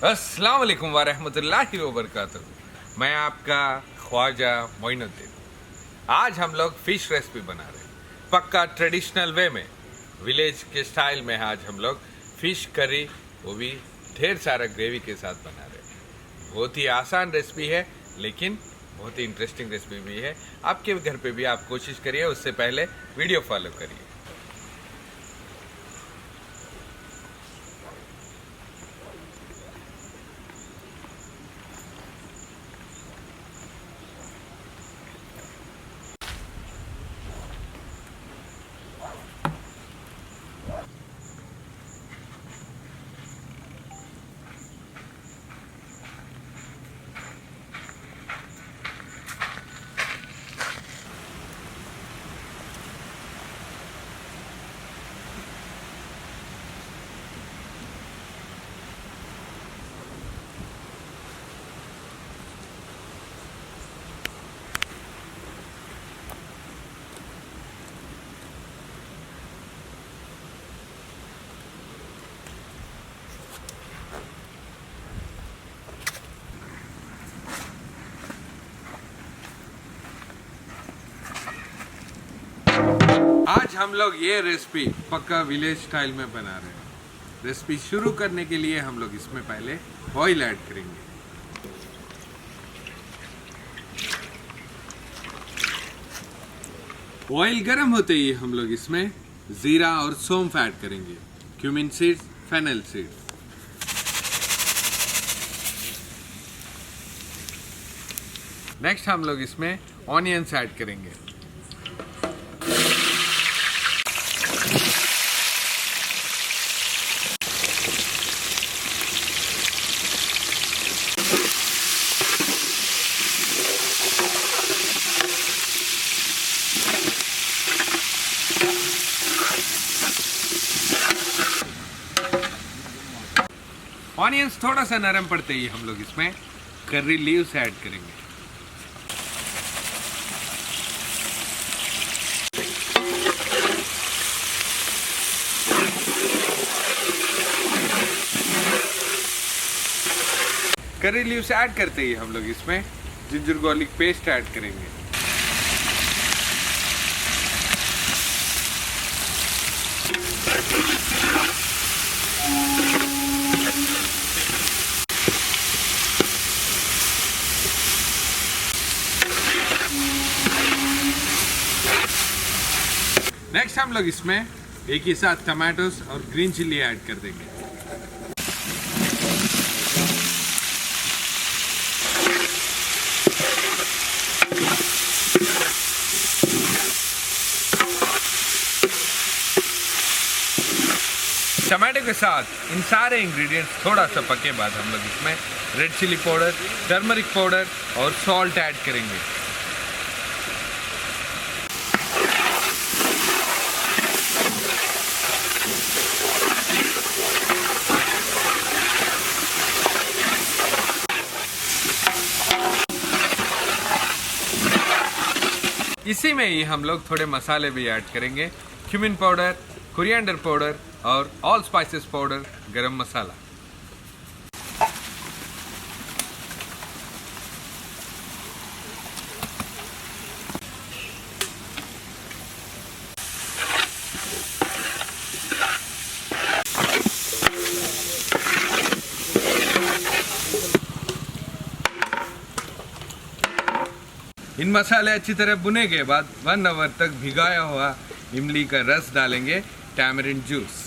अस्सलाम वालेकुम वरहमतुल्लाहि वबरकातुहू। मैं आपका ख्वाजा मोइनुद्दीन। आज हम लोग फ़िश रेसिपी बना रहे हैं पक्का ट्रेडिशनल वे में, विलेज के स्टाइल में। आज हम लोग फ़िश करी, वो भी ढेर सारा ग्रेवी के साथ बना रहे हैं। बहुत ही आसान रेसिपी है, लेकिन बहुत ही इंटरेस्टिंग रेसिपी भी है। आपके घर पे भी आप कोशिश करिए, उससे पहले वीडियो फॉलो करिए। आज हम लोग ये रेसिपी पक्का विलेज स्टाइल में बना रहे हैं। रेसिपी शुरू करने के लिए हम लोग इसमें पहले ऑयल ऐड करेंगे। ऑयल गर्म होते ही हम लोग इसमें जीरा और सौंफ ऐड करेंगे, cumin seeds, fennel seeds. Next हम लोग इसमें ऑनियंस ऐड करेंगे। ऑनियंस थोड़ा सा नरम पड़ते ही हम लोग इसमें करी लीव्स ऐड करेंगे। करी लीव्स ऐड करते ही हम लोग इसमें जिंजर गार्लिक पेस्ट ऐड करेंगे। नेक्स्ट हम लोग इसमें एक ही साथ टमाटोस और ग्रीन चिल्ली ऐड कर देंगे। टमाटो के साथ इन सारे इंग्रेडिएंट्स थोड़ा सा पके बाद हम लोग इसमें red chilli powder, turmeric powder और सॉल्ट ऐड करेंगे। इसी में ही हम लोग थोड़े मसाले भी ऐड करेंगे, क्यूमिन पाउडर, कोरिएंडर पाउडर और ऑल स्पाइसेस पाउडर, गरम मसाला। इन मसाले अच्छी तरह भुने के बाद 1 आवर तक भिगाया हुआ इमली का रस डालेंगे, टैमरिंड जूस।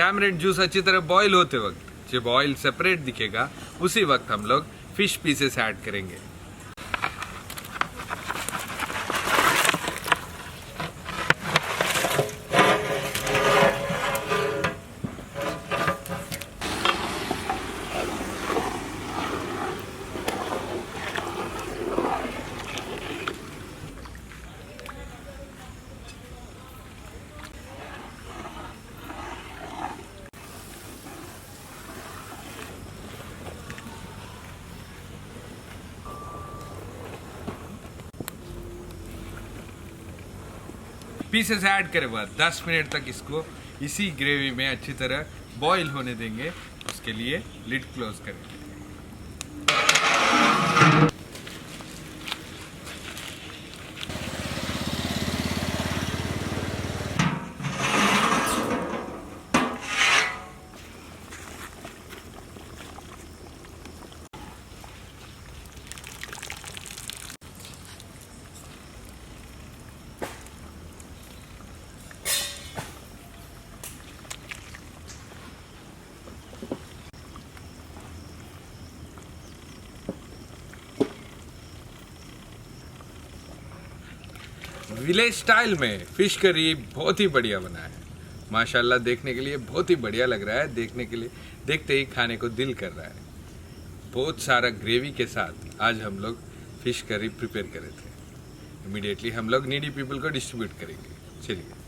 टैमरिंड जूस अच्छी तरह बॉईल होते वक्त जब ऑयल सेपरेट दिखेगा उसी वक्त हम लोग फिश पीसेस ऐड करेंगे। पीसेस ऐड करे बाद 10 मिनट तक इसको इसी ग्रेवी में अच्छी तरह बॉईल होने देंगे। उसके लिए लिड क्लोज करेंगे। विलेज स्टाइल में फिश करी बहुत ही बढ़िया बना है माशाल्लाह। देखने के लिए बहुत ही बढ़िया लग रहा है। देखने के लिए देखते ही खाने को दिल कर रहा है। बहुत सारा ग्रेवी के साथ आज हम लोग फिश करी प्रिपेयर करे थे। इमीडिएटली हम लोग नीडी पीपल को डिस्ट्रीब्यूट करेंगे। चलिए।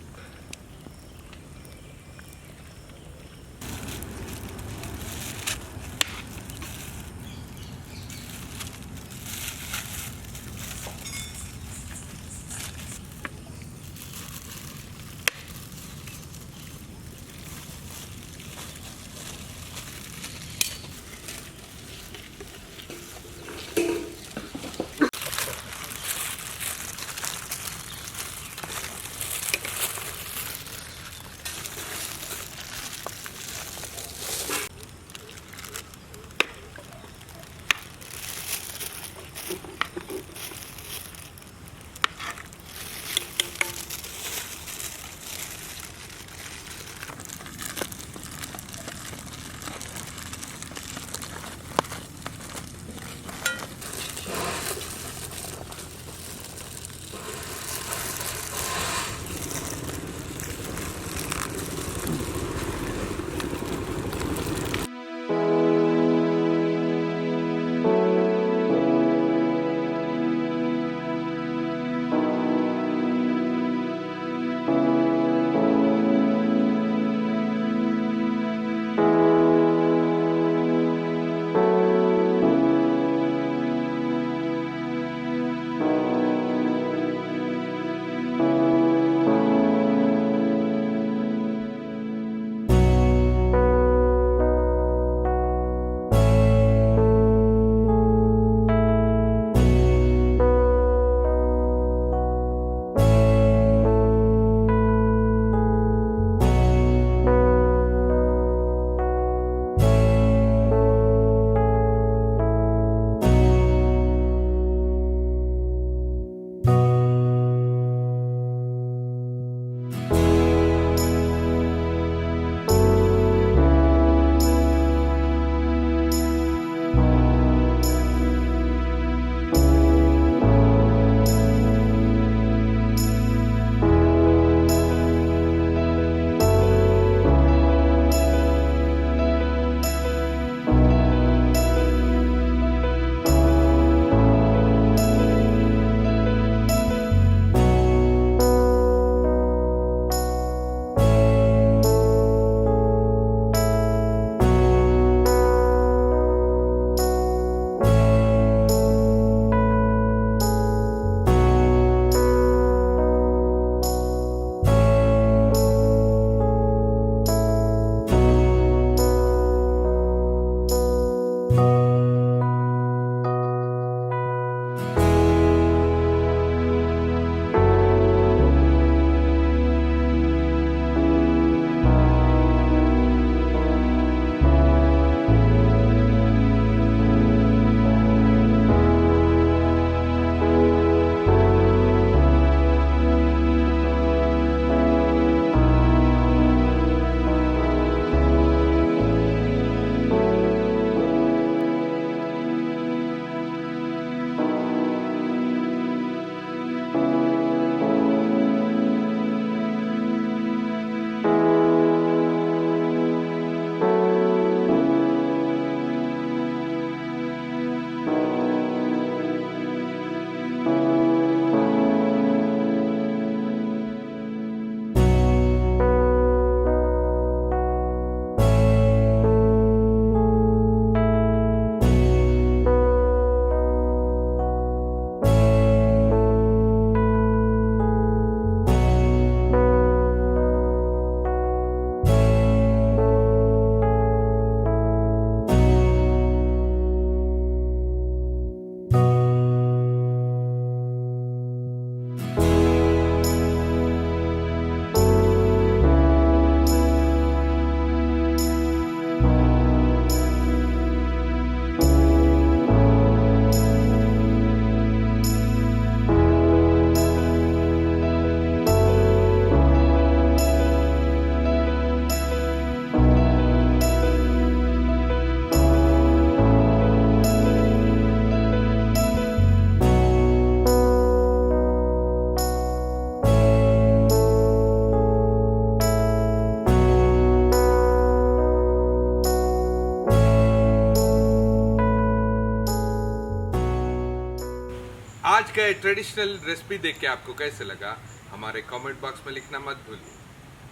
का ये ट्रेडिशनल रेसिपी देख के आपको कैसे लगा हमारे कमेंट बॉक्स में लिखना मत भूलिए।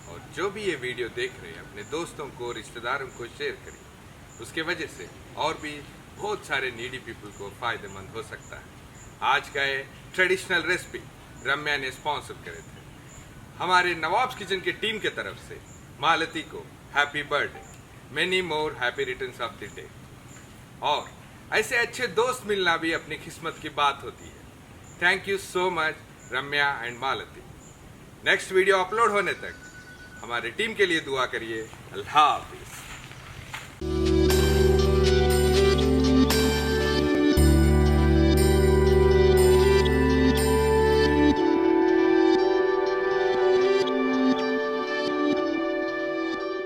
और जो भी ये वीडियो देख रहे हैं अपने दोस्तों को, रिश्तेदारों को शेयर करिए। उसके वजह से और भी बहुत सारे नीडी पीपल को फायदेमंद हो सकता है। आज का ये ट्रेडिशनल रेसिपी रम्या ने स्पॉन्सर करे थे। हमारे नवाब्स किचन की टीम के तरफ से मालती को happy birthday, many more happy returns of the day. और ऐसे अच्छे दोस्त मिलना भी अपनी किस्मत की बात होती है। Thank you so much Ramya and Malati. Next video upload होने तक हमारी टीम के लिए दुआ करिए। अल्लाह हाफ़िज़।